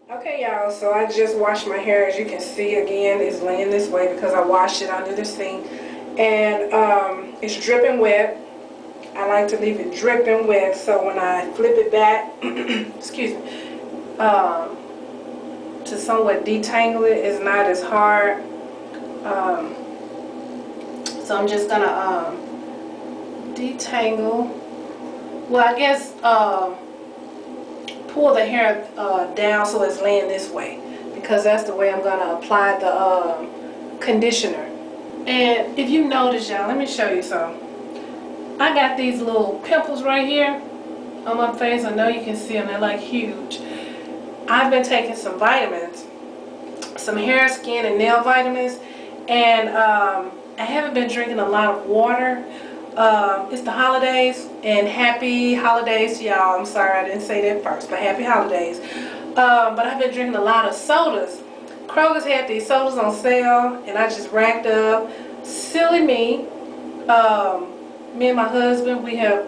Okay, y'all, so I just washed my hair. As you can see, again, it's laying this way because I washed it under the sink. And it's dripping wet. I like to leave it dripping wet, so when I flip it back, excuse me, to somewhat detangle it, it's not as hard. So I'm just going to detangle. Well, I guess pull the hair down so it's laying this way, because that's the way I'm going to apply the conditioner. And if you notice, y'all, let me show you something. I got these little pimples right here on my face. I know you can see them, they're like huge. I've been taking some vitamins, some hair, skin, and nail vitamins, and I haven't been drinking a lot of water. It's the holidays, and happy holidays to y'all. I'm sorry I didn't say that first, but happy holidays. But I've been drinking a lot of sodas. Kroger's had these sodas on sale, and I just racked up. Silly me. Me and my husband, we have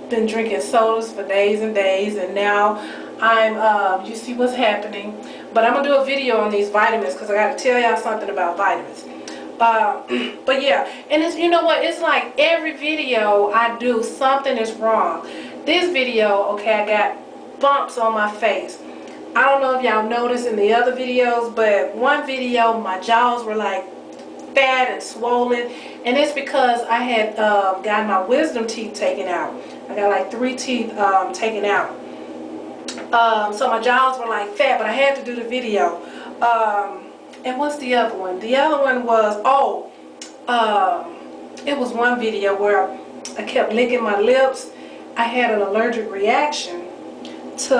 been drinking sodas for days and days, and now I'm, you see what's happening. But I'm going to do a video on these vitamins because I got to tell y'all something about vitamins. But yeah, and it's, you know what, it's like every video I do, something is wrong. This video, okay, I got bumps on my face. I don't know if y'all noticed in the other videos, but one video my jaws were like fat and swollen, and it's because I had got my wisdom teeth taken out. I got like 3 teeth taken out. So my jaws were like fat, but I had to do the video. And what's the other one? The other one was, it was one video where I kept licking my lips. I had an allergic reaction to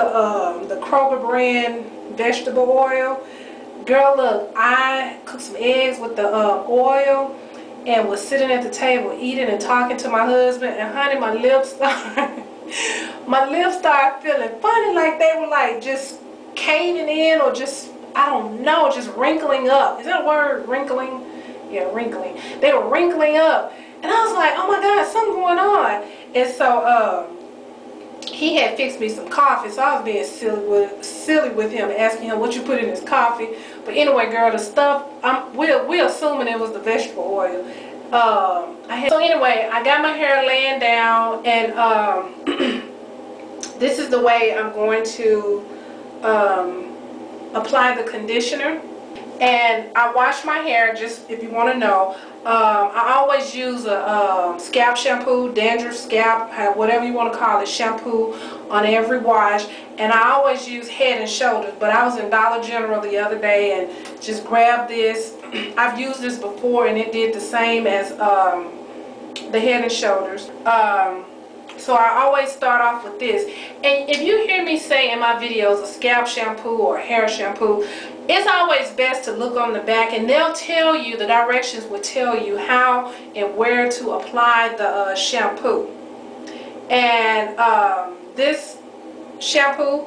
the Kroger brand vegetable oil. Girl, look, I cooked some eggs with the oil and was sitting at the table eating and talking to my husband, and honey, my lips started feeling funny, like they were like just caving in, or just, I don't know, just wrinkling up. Is that a word, wrinkling? Yeah, wrinkling. They were wrinkling up, and I was like, oh my God, something going on. And so he had fixed me some coffee, so I was being silly with him, asking him what you put in his coffee. But anyway, girl, the stuff, we're assuming it was the vegetable oil. So anyway, I got my hair laying down, and this is the way I'm going to apply the conditioner. And I wash my hair, just if you want to know. I always use a scalp shampoo, dandruff scalp, whatever you want to call it, shampoo on every wash. And I always use Head and Shoulders, but I was in Dollar General the other day and just grabbed this. I've used this before, and it did the same as the Head and Shoulders. So I always start off with this. And if you hear me say in my videos a scalp shampoo or hair shampoo, it's always best to look on the back, and they'll tell you, the directions will tell you how and where to apply the shampoo. And this shampoo,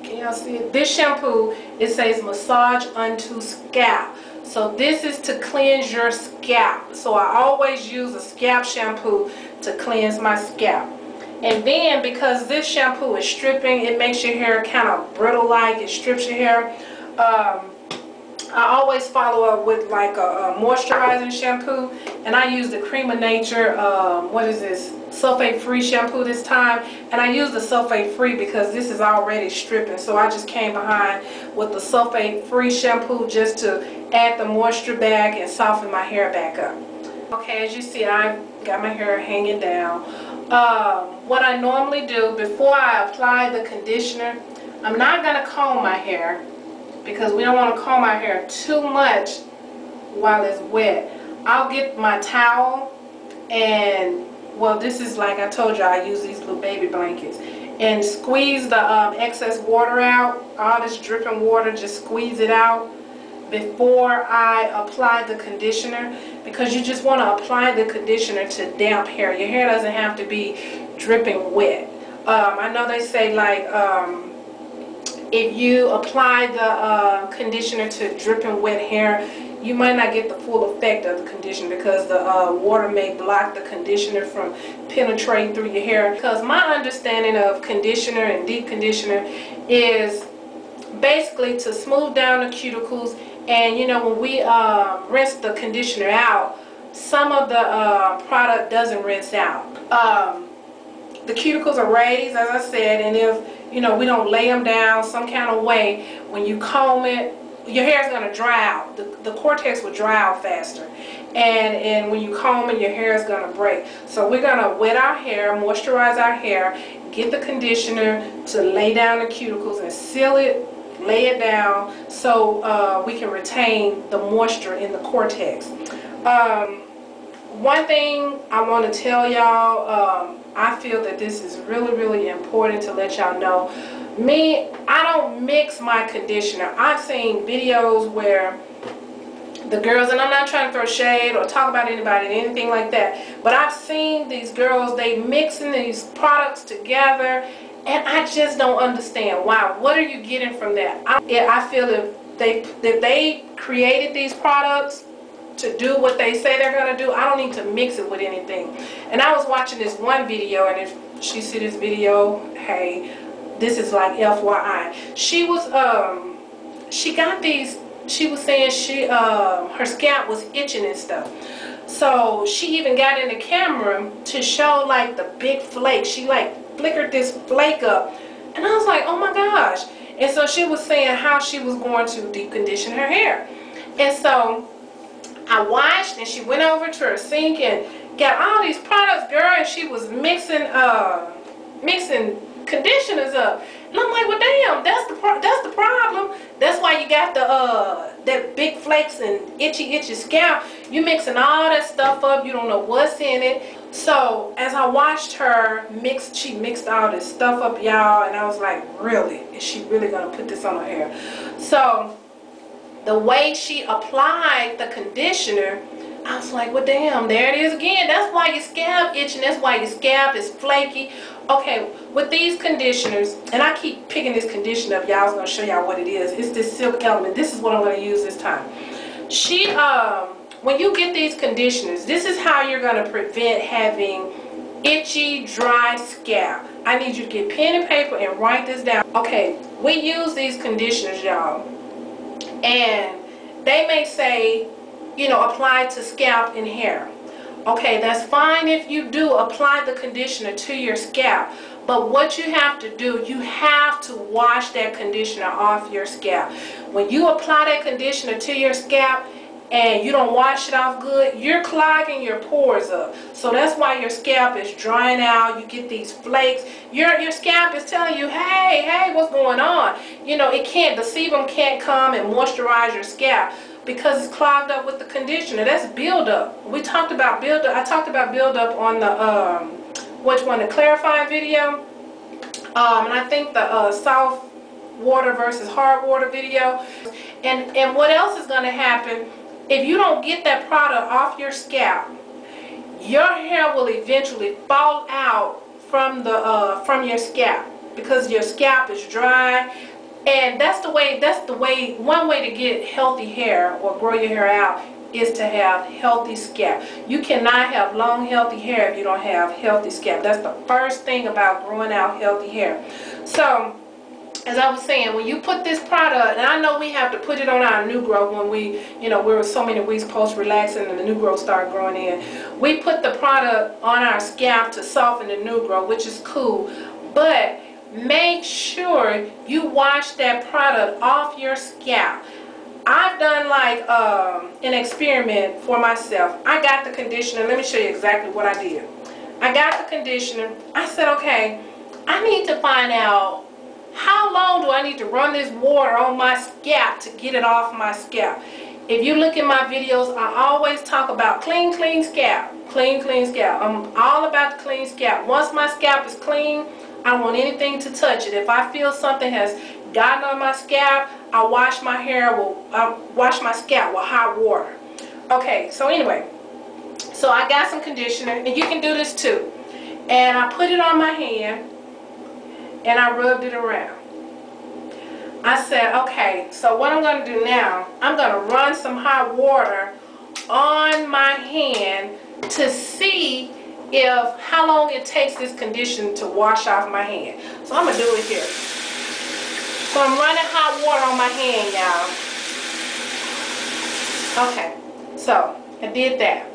can y'all see it? This shampoo, it says massage unto scalp. So this is to cleanse your scalp. So I always use a scalp shampoo to cleanse my scalp. And then, because this shampoo is stripping, it makes your hair kind of brittle-like. It strips your hair. I always follow up with like a moisturizing shampoo, and I use the Cream of Nature, what is this, sulfate-free shampoo this time. And I use the sulfate-free because this is already stripping, so I just came behind with the sulfate-free shampoo just to add the moisture back and soften my hair back up. Okay, as you see, I got my hair hanging down. What I normally do before I apply the conditioner, I'm not going to comb my hair, because we don't want to comb our hair too much while it's wet. I'll get my towel, and, well, this is, like I told you, I use these little baby blankets, and squeeze the excess water out. All this dripping water, just squeeze it out before I apply the conditioner, because you just want to apply the conditioner to damp hair. Your hair doesn't have to be dripping wet. I know they say, like, if you apply the conditioner to dripping wet hair, you might not get the full effect of the conditioner, because the water may block the conditioner from penetrating through your hair. Because my understanding of conditioner and deep conditioner is basically to smooth down the cuticles. And you know, when we rinse the conditioner out, some of the product doesn't rinse out. The cuticles are raised, as I said, and if you know we don't lay them down some kind of way, when you comb it, your hair is going to dry out. The cortex will dry out faster, and when you comb it, your hair is going to break. So we're going to wet our hair, moisturize our hair, get the conditioner to lay down the cuticles and seal it, lay it down, so we can retain the moisture in the cortex. One thing I want to tell y'all, I feel that this is really important to let y'all know. Me, I don't mix my conditioner. I've seen videos where the girls, and I'm not trying to throw shade or talk about anybody or anything like that, but I've seen these girls, they mixing these products together, and I just don't understand why. What are you getting from that? I feel if they created these products to do what they say they're going to do, I don't need to mix it with anything. And I was watching this one video, and if she see this video, hey, this is like FYI. She was she got these, she was saying her scalp was itching and stuff. So she even got in the camera to show like the big flake. She like flickered this flake up, and I was like, oh my gosh. And so she was saying how she was going to deep condition her hair. And so I watched, and she went over to her sink and got all these products, girl, and she was mixing conditioners up. And I'm like, well, damn, that's the problem. That's why you got the that big flakes and itchy scalp. You mixing all that stuff up. You don't know what's in it. So as I watched her mix, she mixed all this stuff up, y'all, and I was like, really? Is she really gonna put this on her hair? So the way she applied the conditioner, I was like, well, damn, there it is again. That's why your scalp itching. That's why your scalp is flaky. Okay, with these conditioners, and I keep picking this conditioner up, y'all. I was going to show y'all what it is. It's this Silk Element. This is what I'm going to use this time. When you get these conditioners, this is how you're going to prevent having itchy, dry scalp. I need you to get pen and paper and write this down. Okay, we use these conditioners, y'all, and they may say, you know, apply to scalp and hair. Okay, that's fine if you do apply the conditioner to your scalp, but what you have to do, you have to wash that conditioner off your scalp. When you apply that conditioner to your scalp and you don't wash it off good, you're clogging your pores up. So that's why your scalp is drying out. You get these flakes. Your scalp is telling you, hey, what's going on? You know, it can't, the sebum can't come and moisturize your scalp because it's clogged up with the conditioner. That's buildup. We talked about buildup. I talked about buildup on the the clarifying video, and I think the soft water versus hard water video. And what else is going to happen if you don't get that product off your scalp? Your hair will eventually fall out from your scalp because your scalp is dry. And that's the way, one way to get healthy hair or grow your hair out is to have healthy scalp. You cannot have long, healthy hair if you don't have healthy scalp. That's the first thing about growing out healthy hair. So, as I was saying, when you put this product, and I know we have to put it on our new growth when we were so many weeks post-relaxing and the new growth started growing in. We put the product on our scalp to soften the new growth, which is cool, but make sure you wash that product off your scalp. I've done like an experiment for myself. I got the conditioner. Let me show you exactly what I did. I got the conditioner. I said, okay, I need to find out how long do I need to run this water on my scalp to get it off my scalp. If you look at my videos, I always talk about clean scalp. Clean scalp. I'm all about the clean scalp. Once my scalp is clean, I don't want anything to touch it. If I feel something has gotten on my scalp, I wash my scalp with hot water. Okay, so anyway, so I got some conditioner, and you can do this too. And I put it on my hand, and I rubbed it around. I said, okay, so what I'm going to do now, I'm going to run some hot water on my hand to see how long it takes this conditioner to wash off my hand. So I'm going to do it here. So I'm running hot water on my hand, y'all. Okay, so I did that.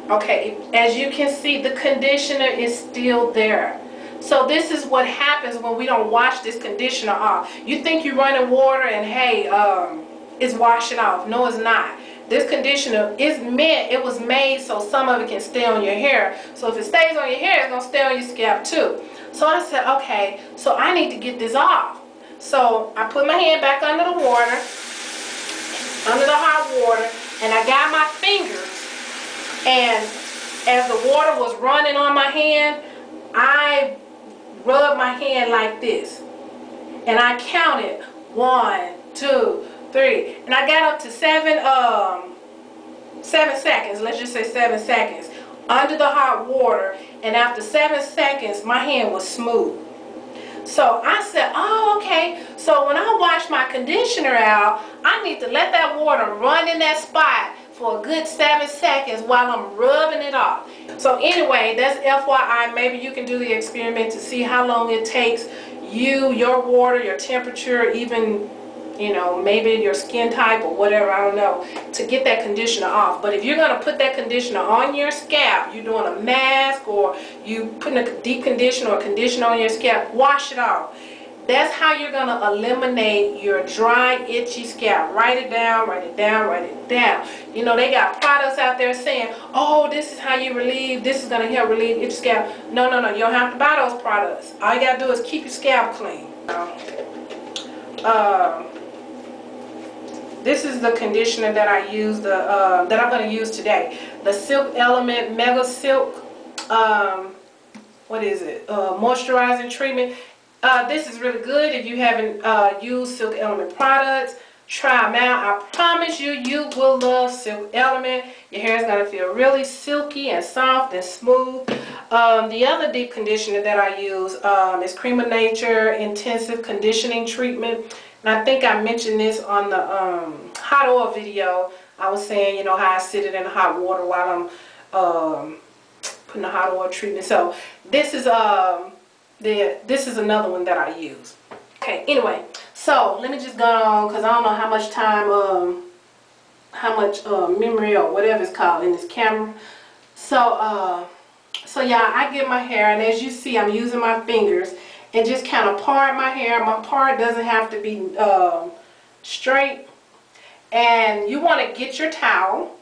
Okay, as you can see, the conditioner is still there. So this is what happens when we don't wash this conditioner off. You think you're running water and hey, it's washing off. No, it's not. This conditioner it was made so some of it can stay on your hair. So if it stays on your hair, it's going to stay on your scalp too. So I said, okay, so I need to get this off. So I put my hand back under the water, under the hot water, and I got my fingers. And as the water was running on my hand, I rubbed my hand like this. And I counted 1, 2, 3. And I got up to 7 seconds. Let's just say 7 seconds under the hot water. And after 7 seconds, my hand was smooth. So I said, oh, okay. So when I wash my conditioner out, I need to let that water run in that spot for a good 7 seconds while I'm rubbing it off. So anyway, that's FYI. Maybe you can do the experiment to see how long it takes you, your water, your temperature, even, you know, maybe your skin type or whatever, I don't know, to get that conditioner off. But if you're going to put that conditioner on your scalp, you're doing a mask or you putting a deep conditioner or conditioner on your scalp, wash it off. That's how you're going to eliminate your dry, itchy scalp. Write it down, write it down, write it down. You know, they got products out there saying, oh, this is how you relieve, this is going to help relieve itchy scalp. No, no, no, you don't have to buy those products. All you got to do is keep your scalp clean. This is the conditioner that I use, that I'm going to use today. The Silk Element Mega Silk, what is it? Moisturizing treatment. This is really good if you haven't used Silk Element products. Try them out. I promise you, you will love Silk Element. Your hair is going to feel really silky and soft and smooth. The other deep conditioner that I use is Cream of Nature Intensive Conditioning Treatment. And I think I mentioned this on the hot oil video. I was saying, you know, how I sit it in the hot water while I'm putting the hot oil treatment. So this is this is another one that I use. Okay, anyway, so let me just go on because I don't know how much time, how much memory or whatever it's called in this camera. So, so yeah, I get my hair, and as you see, I'm using my fingers and just kind of part my hair. My part doesn't have to be straight. And you want to get your towel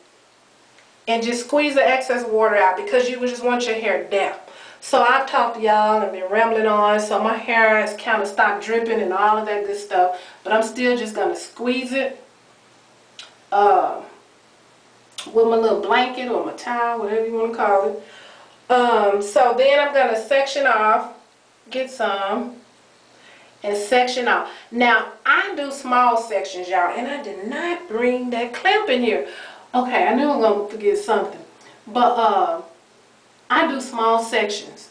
and just squeeze the excess water out because you just want your hair damp. So I've talked to y'all and been rambling on, so my hair has kind of stopped dripping and all of that good stuff. But I'm still just going to squeeze it with my little blanket or my towel, whatever you want to call it. So then I'm going to section off, get some, and section off. Now, I do small sections, y'all, and I did not bring that clamp in here. Okay, I knew I was going to forget something. But, I do small sections,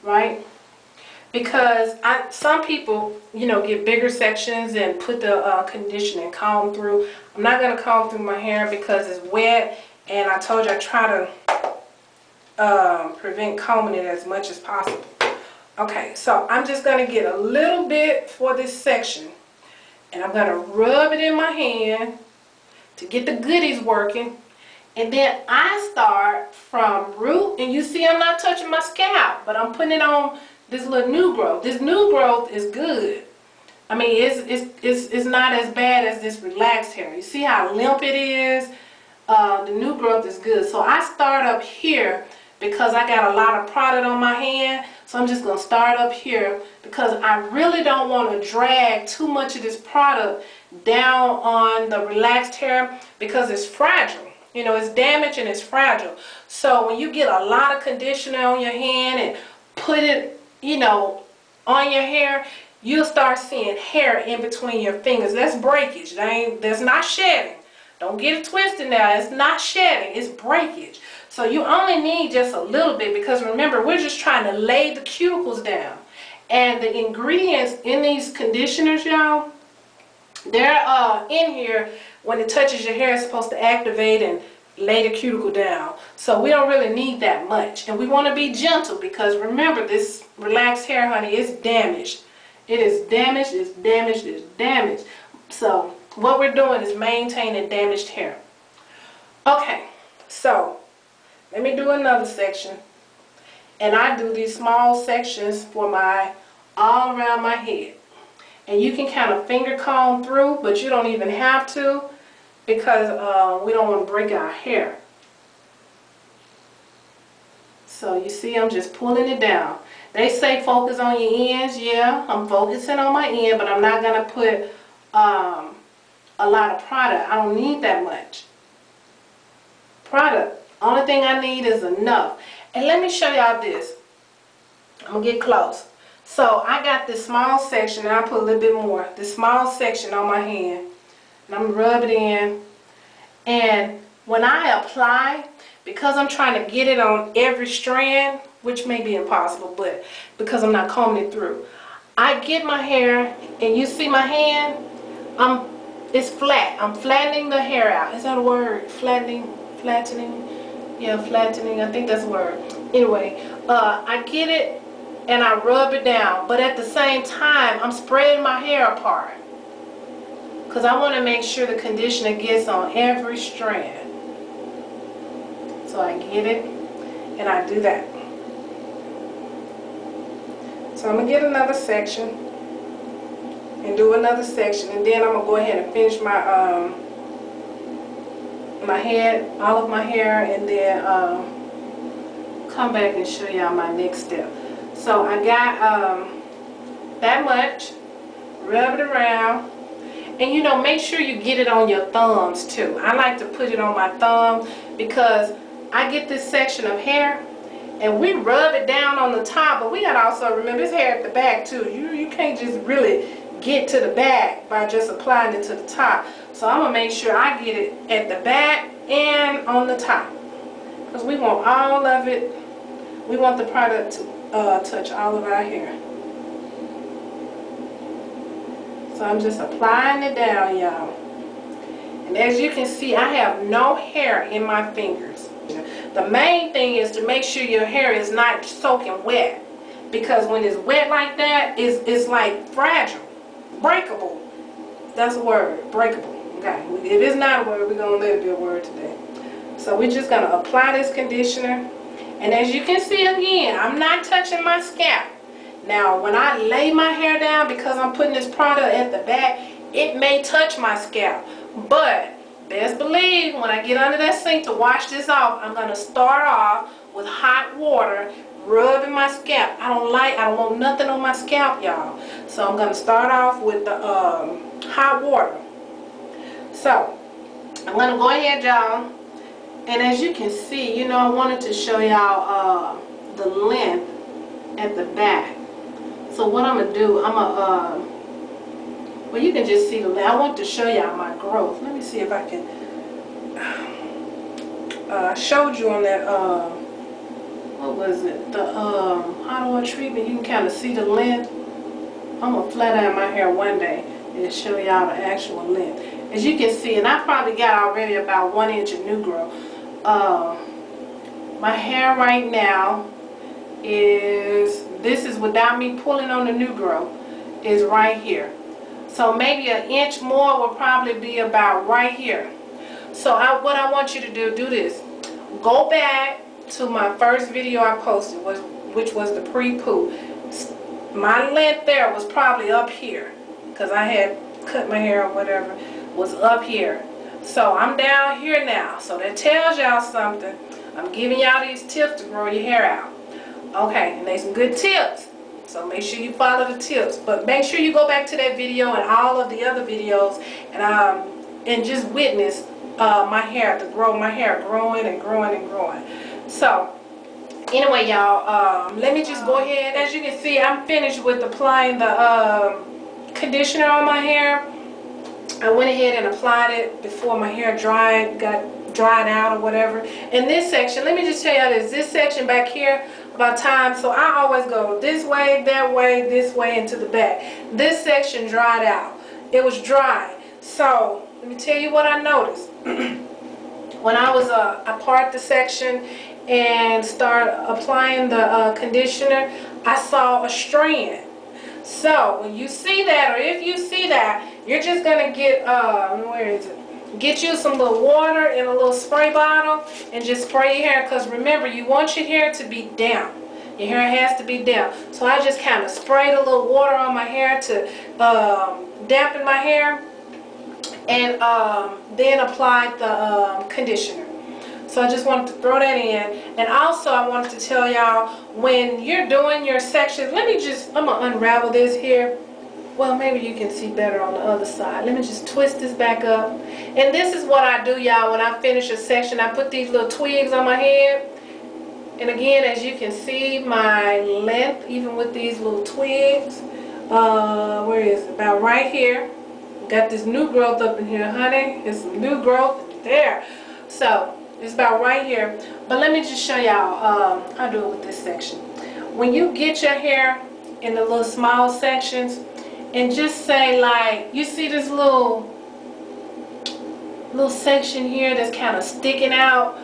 right? Because some people, you know, get bigger sections and put the conditioner and comb through. I'm not going to comb through my hair because it's wet, and I told you I try to prevent combing it as much as possible. Okay, so I'm just going to get a little bit for this section, and I'm going to rub it in my hand to get the goodies working. And then I start from root, and you see I'm not touching my scalp, but I'm putting it on this little new growth. This new growth is good. I mean, it's not as bad as this relaxed hair. You see how limp it is? The new growth is good. So I start up here because I got a lot of product on my hand. So I'm just going to start up here because I really don't want to drag too much of this product down on the relaxed hair because it's fragile. You know, it's damaged and it's fragile. So when you get a lot of conditioner on your hand and put it, you know, on your hair, you'll start seeing hair in between your fingers. That's breakage. That's not shedding. Don't get it twisted now. It's not shedding. It's breakage. So you only need just a little bit because remember, we're just trying to lay the cuticles down. And the ingredients in these conditioners, y'all, they're in here. When it touches your hair, it's supposed to activate and lay the cuticle down. So we don't really need that much. And we want to be gentle because remember, this relaxed hair, honey, is damaged. It is damaged, it's damaged, it's damaged. So what we're doing is maintaining damaged hair. Okay, so let me do another section. And I do these small sections for my all around my head. And you can kind of finger comb through, but you don't even have to, because we don't want to break our hair. So you see, I'm just pulling it down. They say focus on your ends. Yeah, I'm focusing on my end, but I'm not going to put a lot of product. I don't need that much product. Only thing I need is enough. And let me show y'all this. I'm going to get close. So I got this small section, and I put a little bit more. This small section on my hand. And I'm going to rub it in. And when I apply, because I'm trying to get it on every strand, which may be impossible, but because I'm not combing it through, I get my hair, and you see my hand, it's flat. I'm flattening the hair out. Is that a word? Flattening? Yeah, flattening. I think that's a word. Anyway, I get it, and I rub it down, but at the same time, I'm spreading my hair apart, because I want to make sure the conditioner gets on every strand. So I get it, and I do that. So I'm going to get another section, and do another section, and then I'm going to go ahead and finish my my head, all of my hair, and then come back and show y'all my next step. So I got that much, rub it around. And you know, make sure you get it on your thumbs too. I like to put it on my thumb because I get this section of hair and we rub it down on the top, but we gotta also remember it's hair at the back too. You can't just really get to the back by just applying it to the top. So I'm gonna make sure I get it at the back and on the top, because we want all of it. We want the product to touch all of our hair. So I'm just applying it down, y'all. And as you can see, I have no hair in my fingers. The main thing is to make sure your hair is not soaking wet, because when it's wet like that, it's like fragile, breakable. That's a word, breakable. Okay, if it's not a word, we're gonna let it be a word today. So we're just gonna apply this conditioner, and as you can see again, I'm not touching my scalp. Now, when I lay my hair down, because I'm putting this product at the back, it may touch my scalp. But best believe, when I get under that sink to wash this off, I'm going to start off with hot water, rubbing my scalp. I don't want nothing on my scalp, y'all. So I'm going to start off with the hot water. So I'm going to go ahead, y'all. And as you can see, you know, I wanted to show y'all the length at the back. So what I'm going to do, I'm going to, well, you can just see the length. I want to show y'all my growth. Let me see if I can, I showed you on that, what was it, the hot oil treatment. You can kind of see the length. I'm going to flat iron my hair one day and show y'all the actual length. As you can see, and I probably got already about 1 inch of new growth. My hair right now is, this is without me pulling on the new growth, is right here. So maybe 1 inch more will probably be about right here. So what I want you to do this. Go back to my first video I posted, which was the pre-poo. My length there was probably up here, because I had cut my hair or whatever, was up here. So I'm down here now. So that tells y'all something. I'm giving y'all these tips to grow your hair out. Okay, and there's some good tips. So make sure you follow the tips. But make sure you go back to that video and all of the other videos and just witness my hair, my hair growing and growing and growing. So anyway, y'all, let me just go ahead. As you can see, I'm finished with applying the conditioner on my hair. I went ahead and applied it before my hair got dried out or whatever. In this section, let me just tell you this section back here about time. So I always go this way, that way, this way, into the back. This section dried out. It was dry. So let me tell you what I noticed. When I was I part the section and start applying the conditioner, I saw a strand. So when you see that, or if you see that, you're just gonna get where is it? Get you some little water in a little spray bottle and just spray your hair, because remember, you want your hair to be damp. Your hair has to be damp. So I just kind of sprayed a little water on my hair to dampen my hair, and then applied the conditioner. So I just wanted to throw that in. And also I wanted to tell y'all, when you're doing your sections, I'm gonna unravel this here. Well, maybe you can see better on the other side. Let me just twist this back up. And this is what I do, y'all, when I finish a section. I put these little twigs on my head. And again, as you can see, my length, even with these little twigs, where is it? About right here. Got this new growth up in here, honey. It's some new growth there. So it's about right here. But let me just show y'all how to do it with this section. When you get your hair in the little small sections, and just say, like, you see this little section here that's kind of sticking out,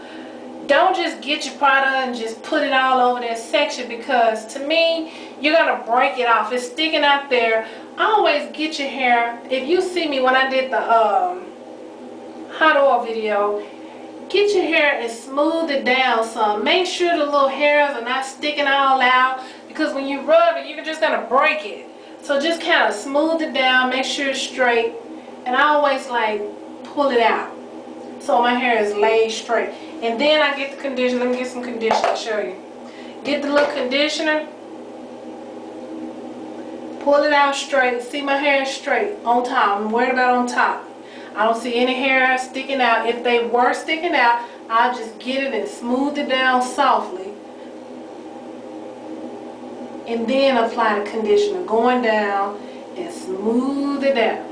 don't just get your product and just put it all over that section, because to me, you're gonna break it off. It's sticking out there. Always get your hair, if you see me when I did the hot oil video, get your hair and smooth it down some. Make sure the little hairs are not sticking all out, because when you rub it, you're just gonna break it. So just kind of smooth it down, make sure it's straight, and I always like pull it out so my hair is laid straight. And then I get the conditioner. Let me get some conditioner, I'll show you. Get the little conditioner, pull it out straight. See, my hair is straight on top. I'm worried about on top. I don't see any hair sticking out. If they were sticking out, I'll just get it and smooth it down softly. And then apply the conditioner, going down and smooth it out.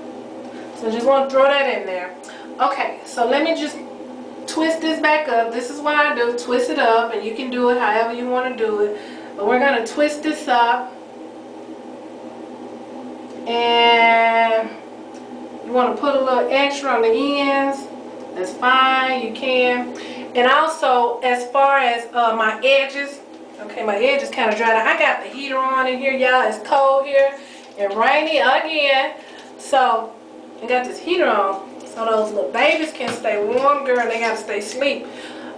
So just want to throw that in there. Okay, so let me just twist this back up. This is what I do, twist it up, and you can do it however you want to do it. But we're going to twist this up. And you want to put a little extra on the ends. That's fine, you can. And also, as far as my edges, okay, my edge is kind of dried out. I got the heater on in here, y'all. It's cold here and rainy again. So, I got this heater on so those little babies can stay warm, girl. They got to stay asleep.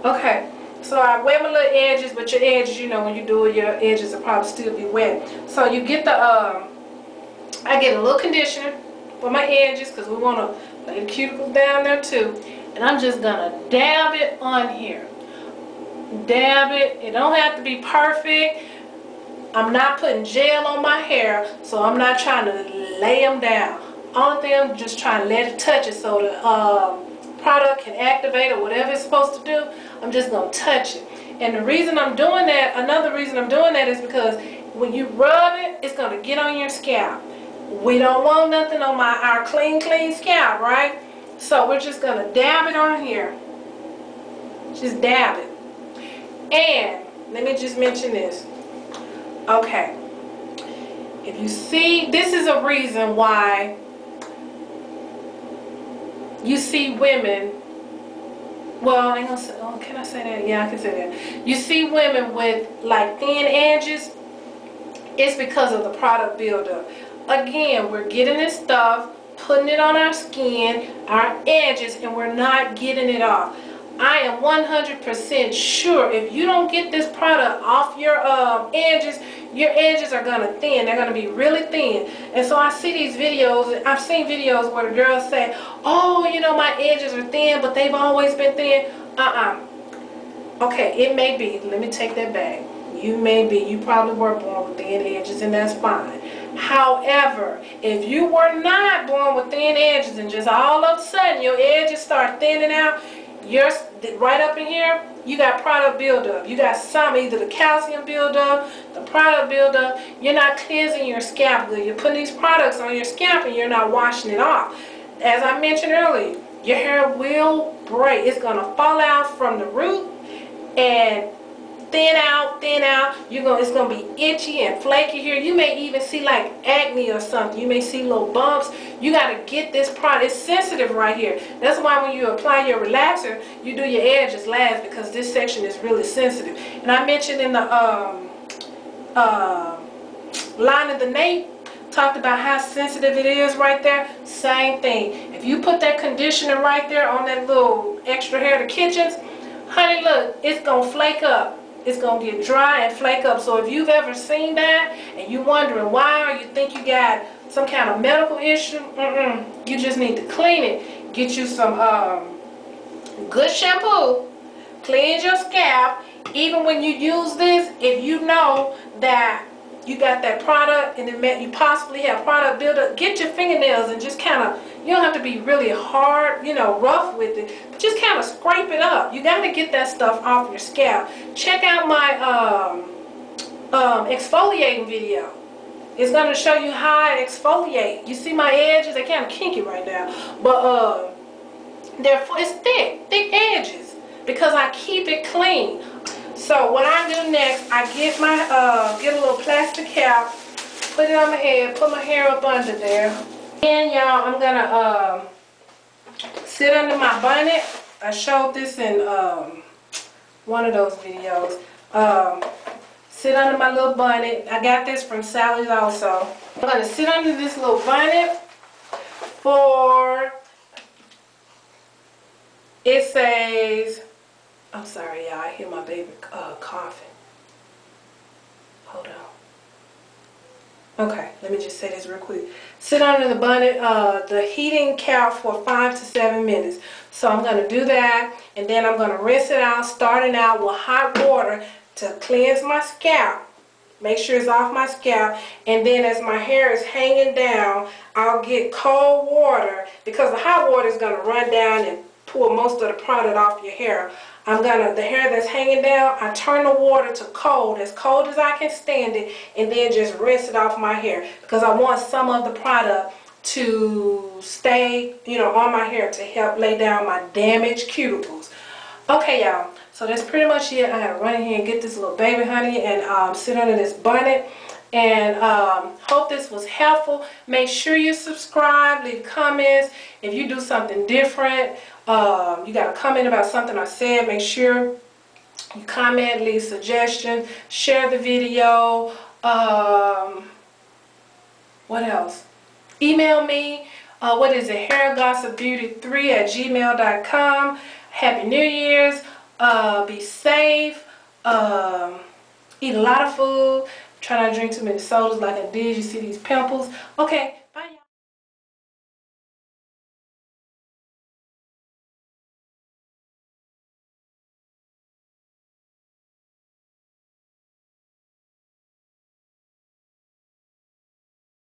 Okay, so I wet my little edges, but your edges, you know, when you do it, your edges will probably still be wet. So, you get the, I get a little conditioner for my edges, because we want to lay the cuticles down there too. And I'm just going to dab it on here. Dab it. It don't have to be perfect. I'm not putting gel on my hair, so I'm not trying to lay them down. Only thing, I'm just trying to let it touch it so the product can activate or whatever it's supposed to do. I'm just going to touch it. And the reason I'm doing that, another reason I'm doing that, is because when you rub it, it's going to get on your scalp. We don't want nothing on our clean scalp, right? So we're just going to dab it on here. Just dab it. And let me just mention this. Okay. If you see, this is a reason why you see women, well, I ain't gonna say, oh, can I say that? Yeah, I can say that. You see women with like thin edges. It's because of the product buildup. Again, we're getting this stuff, putting it on our skin, our edges, and we're not getting it off. I am 100% sure if you don't get this product off your edges are going to thin. They're going to be really thin. And so I see these videos, I've seen videos where the girls say, oh, you know, my edges are thin, but they've always been thin. Okay, it may be. Let me take that back. You may be. You probably were born with thin edges, and that's fine. However, if you were not born with thin edges and just all of a sudden your edges start thinning out, you're right up in here, you got product buildup. You got some, either the calcium buildup, the product buildup. You're not cleansing your scalp good. You're putting these products on your scalp and you're not washing it off. As I mentioned earlier, your hair will break. It's going to fall out from the root and thin out. It's gonna be itchy and flaky here. You may even see like acne or something. You may see little bumps. You gotta get this product. It's sensitive right here. That's why when you apply your relaxer, you do your edges last, because this section is really sensitive. And I mentioned in the line of the nape, talked about how sensitive it is right there. Same thing. If you put that conditioner right there on that little extra hair, the kitchens, honey, look, it's going to flake up. It's going to get dry and flake up. So if you've ever seen that and you're wondering why, or you think you got some kind of medical issue, you just need to clean it. Get you some good shampoo. Cleanse your scalp. Even when you use this, if you know that you got that product and you possibly have product buildup, get your fingernails and just kind of, you don't have to be really hard, you know, rough with it, but just kind of scrape it up. You got to get that stuff off your scalp. Check out my exfoliating video. It's going to show you how I exfoliate. You see my edges? They're kind of kinky right now, but it's thick edges because I keep it clean. So what I do next, I get my get a little plastic cap, put it on my head, put my hair up under there. And y'all, I'm gonna sit under my bonnet. I showed this in one of those videos. Sit under my little bonnet. I got this from Sally's also. I'm gonna sit under this little bonnet for, it says, I'm sorry, y'all. I hear my baby coughing. Hold on. Okay, let me just say this real quick. Sit under the bonnet, the heating cap for 5 to 7 minutes. So I'm going to do that, and then I'm going to rinse it out, starting out with hot water to cleanse my scalp. Make sure it's off my scalp, and then as my hair is hanging down, I'll get cold water because the hot water is going to run down and pull most of the product off your hair. The hair that's hanging down, I turn the water to cold as I can stand it, and then just rinse it off my hair because I want some of the product to stay, you know, on my hair to help lay down my damaged cuticles. Okay, y'all, so that's pretty much it. I gotta run in here and get this little baby honey and sit under this bonnet. And hope this was helpful. Make sure you subscribe, leave comments. If you do something different, you got a comment about something I said, make sure you comment, leave suggestions, share the video. What else? Email me. What is it? hairgossipbeauty3@gmail.com. Happy New Year's. Be safe. Eat a lot of food. Try not to drink too many sodas like I did. You see these pimples. Okay.